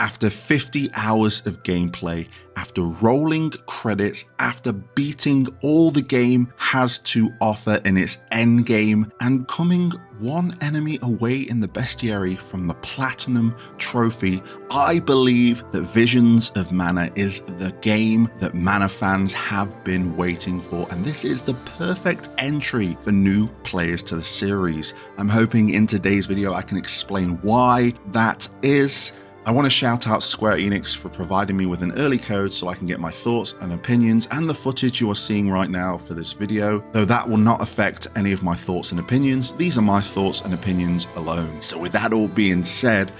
After 50 hours of gameplay, after rolling credits, after beating all the game has to offer in its endgame, and coming one enemy away in the bestiary from the Platinum Trophy, I believe that Visions of Mana is the game that Mana fans have been waiting for, and this is the perfect entry for new players to the series. I'm hoping in today's video I can explain why that is. I want to shout out Square Enix for providing me with an early code so I can get my thoughts and opinions and the footage you are seeing right now for this video, though that will not affect any of my thoughts and opinions. These are my thoughts and opinions alone. So with that all being said,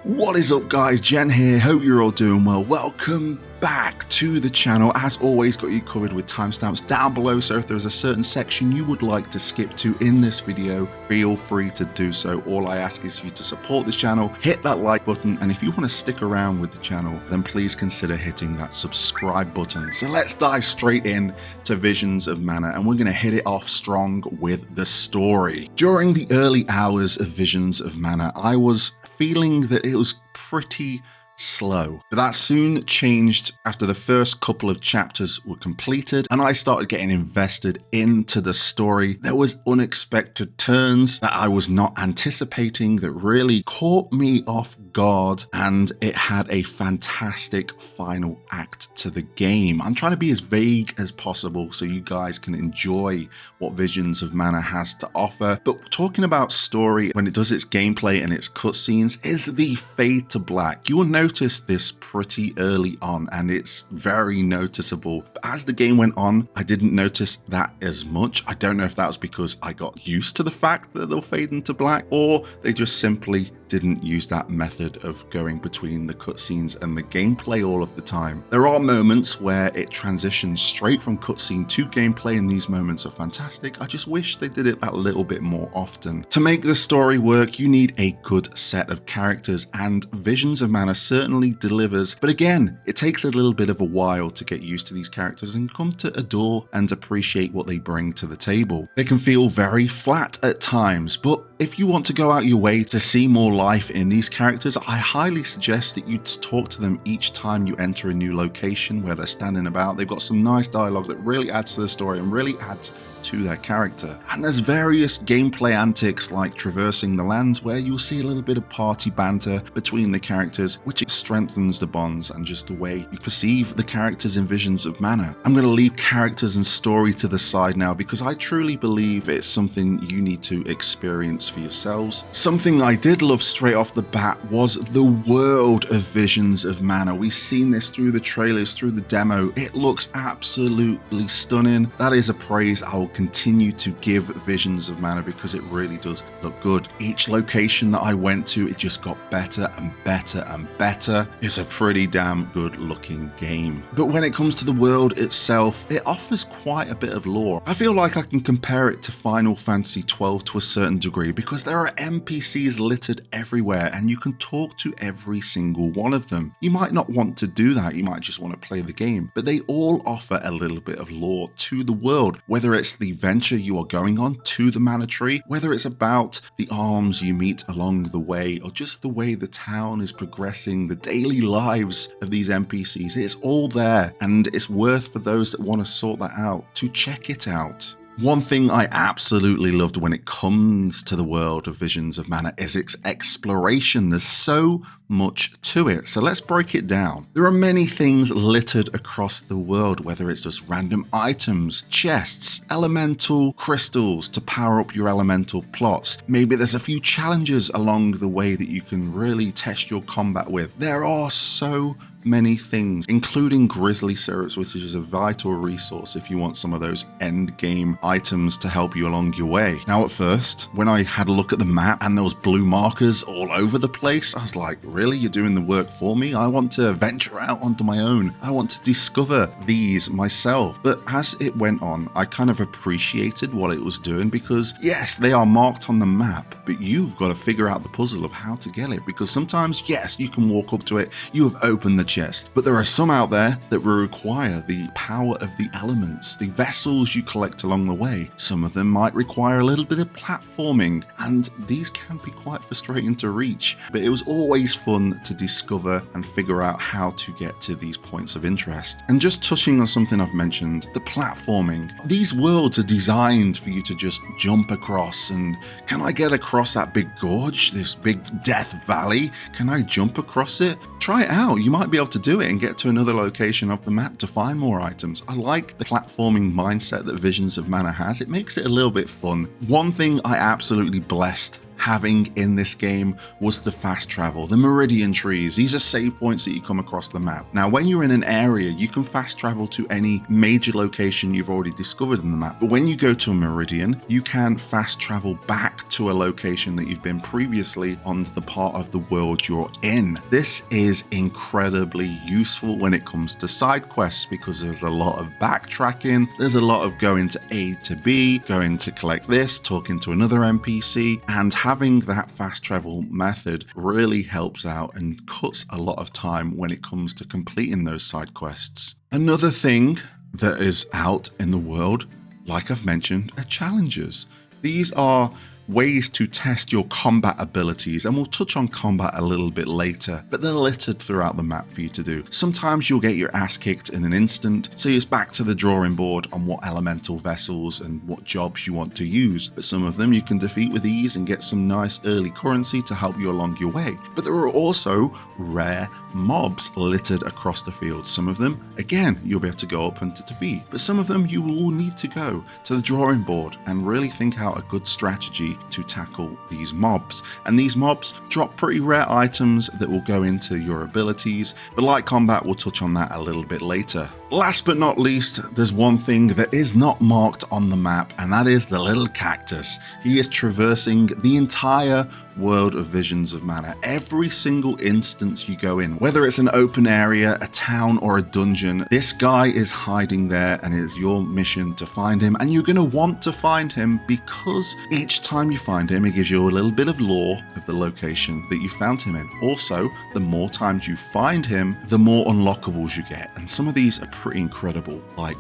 what is up guys, Jen here, hope you're all doing well. Welcome back to the channel. As always, got you covered with timestamps down below, so if there's a certain section you would like to skip to in this video, feel free to do so. All I ask is for you to support the channel, hit that like button, and if you want to stick around with the channel, then please consider hitting that subscribe button. So let's dive straight in to Visions of Mana, and we're going to hit it off strong with the story. During the early hours of Visions of Mana, I was feeling that it was pretty slow, but that soon changed after the first couple of chapters were completed and I started getting invested into the story. There was unexpected turns that I was not anticipating that really caught me off guard, and it had a fantastic final act to the game. I'm trying to be as vague as possible so you guys can enjoy what Visions of Mana has to offer, but talking about story when it does its gameplay and its cutscenes is the fade to black. You will notice this pretty early on and it's very noticeable, but as the game went on I didn't notice that as much. I don't know if that was because I got used to the fact that they'll fade into black, or they just simply didn't use that method of going between the cutscenes and the gameplay all of the time. There are moments where it transitions straight from cutscene to gameplay, and these moments are fantastic. I just wish they did it that little bit more often. To make the story work, you need a good set of characters, and Visions of Mana certainly delivers, but again, it takes a little bit of a while to get used to these characters and come to adore and appreciate what they bring to the table. They can feel very flat at times, but if you want to go out your way to see more life in these characters, I highly suggest that you talk to them each time you enter a new location where they're standing about. They've got some nice dialogue that really adds to the story and really adds to their character. And there's various gameplay antics like traversing the lands where you'll see a little bit of party banter between the characters, which strengthens the bonds and just the way you perceive the characters in Visions of Mana. I'm going to leave characters and story to the side now because I truly believe it's something you need to experience for yourselves. Something I did love straight off the bat was the world of Visions of Mana. We've seen this through the trailers, through the demo. It looks absolutely stunning. That is a praise I will continue to give Visions of Mana because it really does look good. Each location that I went to, it just got better and better and better. It's a pretty damn good looking game. But when it comes to the world itself, it offers quite a bit of lore. I feel like I can compare it to Final Fantasy XII to a certain degree because there are NPCs littered everywhere and you can talk to every single one of them. You might not want to do that, you might just want to play the game, but they all offer a little bit of lore to the world, whether it's the venture you are going on to the Mana Tree, whether it's about the arms you meet along the way, or just the way the town is progressing, the daily lives of these NPCs. It's all there, and it's worth for those that want to sort that out to check it out. One thing I absolutely loved when it comes to the world of Visions of Mana is its exploration. There's so much to it, so let's break it down. There are many things littered across the world, whether it's just random items, chests, elemental crystals to power up your elemental plots. Maybe there's a few challenges along the way that you can really test your combat with. There are so many things, including grizzly syrups, which is a vital resource if you want some of those end game items to help you along your way. Now at first, when I had a look at the map and those blue markers all over the place, I was like, really? You're doing the work for me? I want to venture out onto my own. I want to discover these myself. But as it went on, I kind of appreciated what it was doing because yes, they are marked on the map, but you've got to figure out the puzzle of how to get it, because sometimes, yes, you can walk up to it, you have opened the digest. But there are some out there that will require the power of the elements, the vessels you collect along the way. Some of them might require a little bit of platforming, and these can be quite frustrating to reach. But it was always fun to discover and figure out how to get to these points of interest. And just touching on something I've mentioned, the platforming. These worlds are designed for you to just jump across, and can I get across that big gorge, this big death valley? Can I jump across it? Try it out. You might be able to do it and get to another location of the map to find more items. I like the platforming mindset that Visions of Mana has. It makes it a little bit fun. One thing I absolutely blessed having in this game was the fast travel, the meridian trees. These are save points that you come across the map. Now, when you're in an area, you can fast travel to any major location you've already discovered in the map. But when you go to a meridian, you can fast travel back to a location that you've been previously on the part of the world you're in. This is incredibly useful when it comes to side quests because there's a lot of backtracking. There's a lot of going to A to B, going to collect this, talking to another NPC, and having that fast travel method really helps out and cuts a lot of time when it comes to completing those side quests. Another thing that is out in the world, like I've mentioned, are challenges. These are ways to test your combat abilities, and we'll touch on combat a little bit later, but they're littered throughout the map for you to do. Sometimes you'll get your ass kicked in an instant, so it's back to the drawing board on what elemental vessels and what jobs you want to use, but some of them you can defeat with ease and get some nice early currency to help you along your way. But there are also rare mobs littered across the field. Some of them, again, you'll be able to go up and to defeat, but some of them you will need to go to the drawing board and really think out a good strategy to tackle these mobs. And these mobs drop pretty rare items that will go into your abilities, but like combat, we'll touch on that a little bit later. Last but not least, there's one thing that is not marked on the map, and that is the little cactus. He is traversing the entire world of Visions of Mana. Every single instance you go in, whether it's an open area, a town, or a dungeon, this guy is hiding there, and it's your mission to find him, and you're going to want to find him because each time you find him, it gives you a little bit of lore of the location that you found him in. Also, the more times you find him, the more unlockables you get, and some of these are pretty incredible, like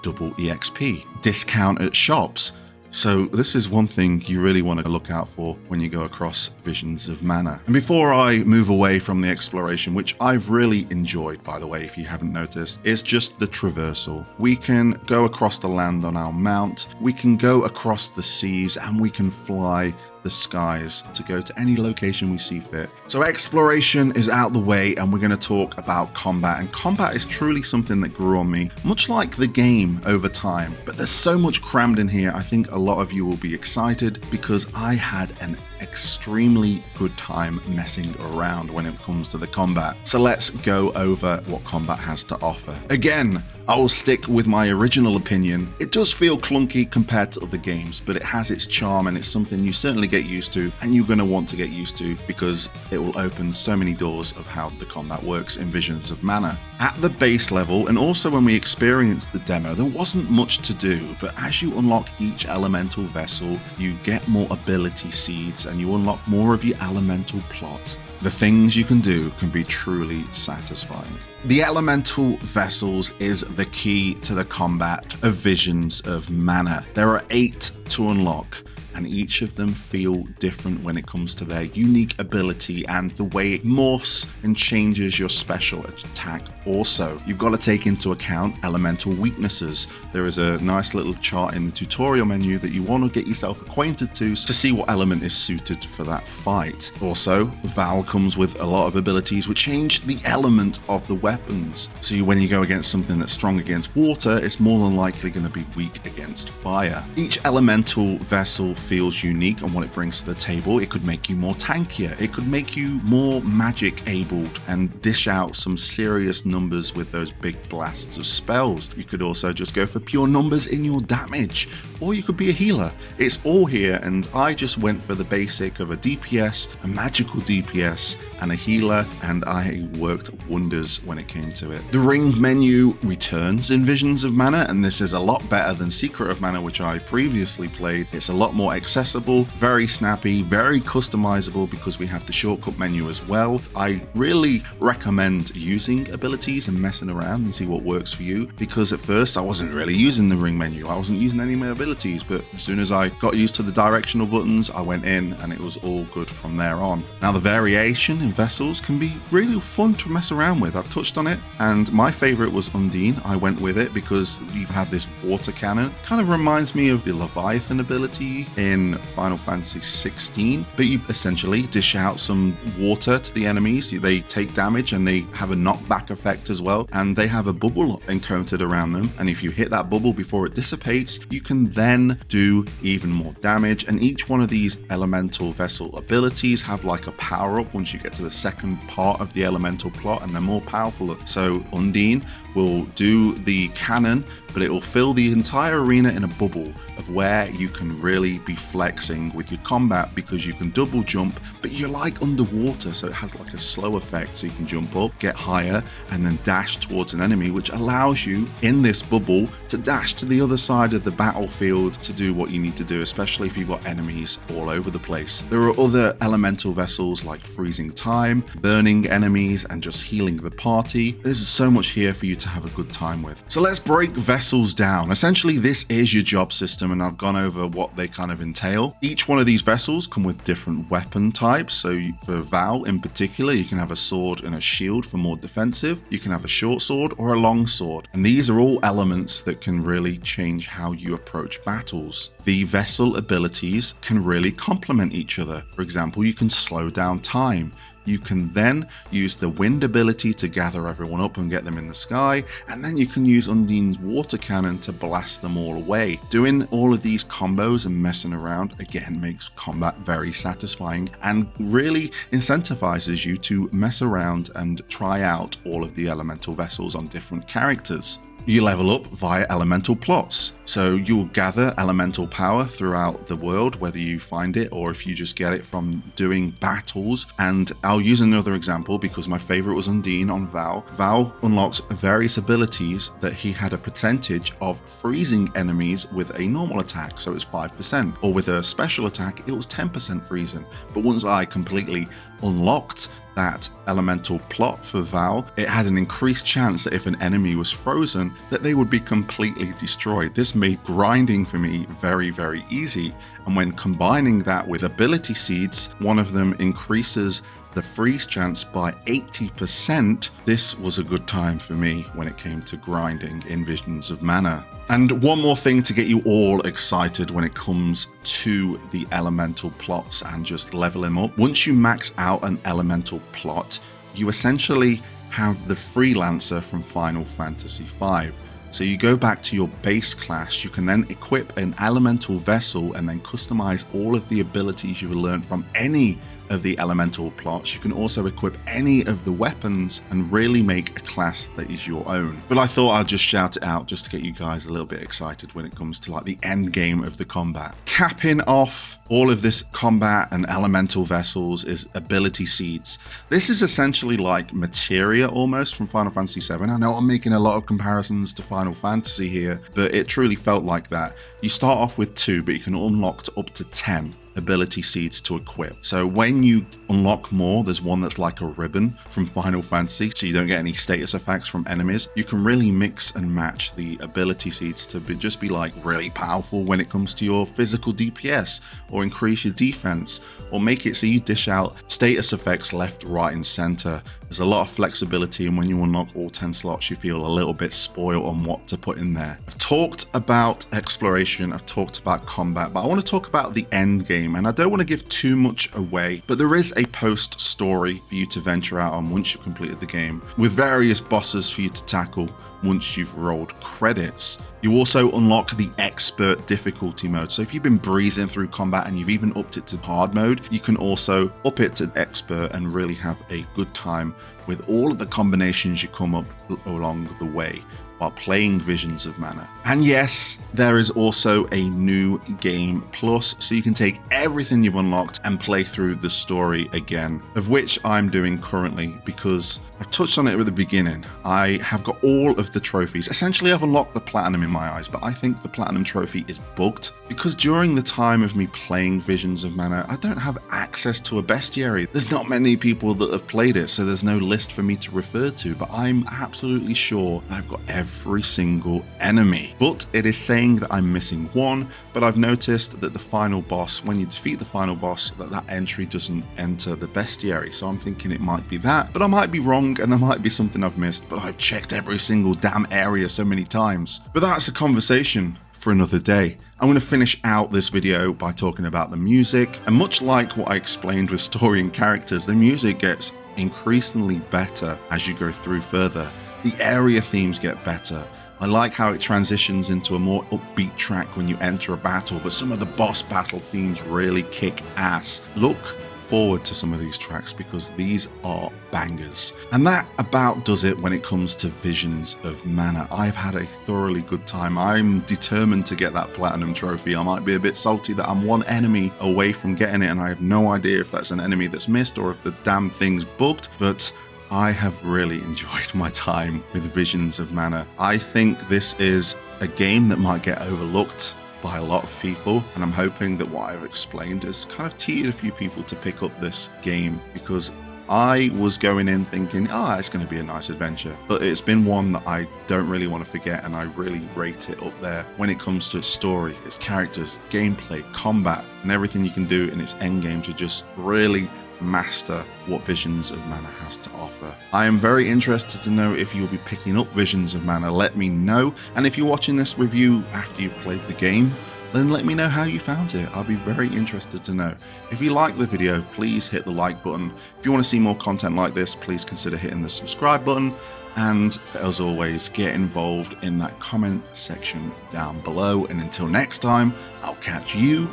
double EXP, discount at shops. So this is one thing you really want to look out for when you go across Visions of Mana. And before I move away from the exploration, which I've really enjoyed, by the way, if you haven't noticed, is just the traversal. We can go across the land on our mount, we can go across the seas, and we can fly the skies to go to any location we see fit. So exploration is out the way, and we're going to talk about combat. And combat is truly something that grew on me, much like the game over time. But there's so much crammed in here, I think a lot of you will be excited because I had an extremely good time messing around when it comes to the combat. So let's go over what combat has to offer. Again, I will stick with my original opinion. It does feel clunky compared to other games, but it has its charm, and it's something you certainly get used to, and you're going to want to get used to because it will open so many doors of how the combat works in Visions of Mana. At the base level, and also when we experienced the demo, there wasn't much to do, but as you unlock each elemental vessel, you get more ability seeds and you unlock more of your elemental plot. The things you can do can be truly satisfying. The elemental vessels is the key to the combat of Visions of Mana. There are 8 to unlock, and each of them feel different when it comes to their unique ability and the way it morphs and changes your special attack. Also, you've got to take into account elemental weaknesses. There is a nice little chart in the tutorial menu that you want to get yourself acquainted to see what element is suited for that fight. Also, Val comes with a lot of abilities which change the element of the weapons. So when you go against something that's strong against water, it's more than likely going to be weak against fire. Each elemental vessel feels unique on what it brings to the table. It could make you more tankier. It could make you more magic abled and dish out some serious numbers with those big blasts of spells. You could also just go for pure numbers in your damage, or you could be a healer. It's all here, and I just went for the basic of a DPS, a magical DPS, and a healer, and I worked wonders when it came to it. The ring menu returns in Visions of Mana, and this is a lot better than Secret of Mana, which I previously played. It's a lot more accessible, very snappy, very customizable because we have the shortcut menu as well. I really recommend using abilities and messing around and see what works for you, because at first I wasn't really using the ring menu. I wasn't using any of my abilities, but as soon as I got used to the directional buttons, I went in and it was all good from there on. Now, the variation in vessels can be really fun to mess around with. I've touched on it, and my favorite was Undine. I went with it because you have this water cannon. Kind of reminds me of the Leviathan ability in Final Fantasy 16, but you essentially dish out some water to the enemies. They take damage and they have a knockback effect as well, and they have a bubble encountered around them, and if you hit that bubble before it dissipates, you can then do even more damage. And each one of these elemental vessel abilities have like a power up once you get to the second part of the elemental plot, and they're more powerful. So Undine will do the cannon, but it will fill the entire arena in a bubble of where you can really be flexing with your combat, because you can double jump, but you're like underwater, so it has like a slow effect, so you can jump up, get higher, and then dash towards an enemy, which allows you in this bubble to dash to the other side of the battlefield to do what you need to do, especially if you've got enemies all over the place. There are other elemental vessels like freezing time, burning enemies, and just healing the party. There's so much here for you to have a good time with. So let's break vessels down. Essentially, this is your job system, and I've gone over what they kind of entail. Each one of these vessels come with different weapon types. So for Val in particular, you can have a sword and a shield for more defensive. You can have a short sword or a long sword. And these are all elements that can really change how you approach battles. The vessel abilities can really complement each other. For example, you can slow down time. You can then use the wind ability to gather everyone up and get them in the sky, and then you can use Undine's water cannon to blast them all away. Doing all of these combos and messing around again makes combat very satisfying and really incentivizes you to mess around and try out all of the elemental vessels on different characters. You level up via elemental plots. So you'll gather elemental power throughout the world, whether you find it or if you just get it from doing battles. And I'll use another example because my favorite was Undine on Val. Val unlocked various abilities that he had a percentage of freezing enemies with a normal attack, so it's 5%, or with a special attack it was 10% freezing. But once I completely unlocked that elemental plot for Val, it had an increased chance that if an enemy was frozen, that they would be completely destroyed. This made grinding for me very, very easy. And when combining that with ability seeds, one of them increases the freeze chance by 80%. This was a good time for me when it came to grinding in Visions of Mana. And one more thing to get you all excited when it comes to the elemental plots and just level them up. Once you max out an elemental plot, you essentially have the Freelancer from Final Fantasy V. So you go back to your base class, you can then equip an elemental vessel and then customize all of the abilities you've learned from any of the elemental plots. You can also equip any of the weapons and really make a class that is your own. But I thought I'd just shout it out just to get you guys a little bit excited when it comes to like the end game of the combat. Capping off all of this combat and elemental vessels is ability seeds. This is essentially like materia almost from Final Fantasy VII. I know I'm making a lot of comparisons to Final Fantasy here, but it truly felt like that. You start off with 2, but you can unlock up to 10 ability seeds to equip. So when you unlock more, there's one that's like a ribbon from Final Fantasy, so you don't get any status effects from enemies. You can really mix and match the ability seeds to just be like really powerful when it comes to your physical DPS, or increase your defense, or make it so you dish out status effects left, right, and center. There's a lot of flexibility, and when you unlock all 10 slots, you feel a little bit spoiled on what to put in there. I've talked about exploration, I've talked about combat, but I want to talk about the end game, and I don't want to give too much away, but there is a post story for you to venture out on once you've completed the game, with various bosses for you to tackle once you've rolled credits. You also unlock the expert difficulty mode. So if you've been breezing through combat and you've even upped it to hard mode, you can also up it to expert and really have a good time with all of the combinations you come up along the way while playing Visions of Mana. And yes, there is also a new game plus, so you can take everything you've unlocked and play through the story again, of which I'm doing currently because I touched on it at the beginning. I have got all of the trophies. Essentially, I've unlocked the platinum in my eyes, but I think the platinum trophy is bugged because during the time of me playing Visions of Mana, I don't have access to a bestiary. There's not many people that have played it, so there's no list for me to refer to, but I'm absolutely sure I've got every single enemy. But it is saying that I'm missing one, but I've noticed that the final boss, when you defeat the final boss, that entry doesn't enter the bestiary. So I'm thinking it might be that, but I might be wrong and there might be something I've missed, but I've checked every single damn area so many times. But that's a conversation for another day. I'm going to finish out this video by talking about the music, and much like what I explained with story and characters, the music gets increasingly better as you go through further. The area themes get better. I like how it transitions into a more upbeat track when you enter a battle, but some of the boss battle themes really kick ass. Look forward to some of these tracks because these are bangers. And that about does it when it comes to Visions of Mana. I've had a thoroughly good time. I'm determined to get that platinum trophy. I might be a bit salty that I'm one enemy away from getting it, and I have no idea if that's an enemy that's missed or if the damn thing's bugged, but I have really enjoyed my time with Visions of Mana. I think this is a game that might get overlooked by a lot of people, and I'm hoping that what I've explained has kind of teased a few people to pick up this game, because I was going in thinking, it's going to be a nice adventure, but it's been one that I don't really want to forget, and I really rate it up there when it comes to its story, its characters, gameplay, combat, and everything you can do in its endgame to just really master what Visions of Mana has to offer. I am very interested to know if you'll be picking up Visions of Mana. Let me know, and if you're watching this review after you've played the game, then let me know how you found it. I'll be very interested to know. If you like the video, please hit the like button. If you want to see more content like this, please consider hitting the subscribe button, and as always, get involved in that comment section down below. And until next time, I'll catch you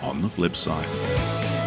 on the flip side.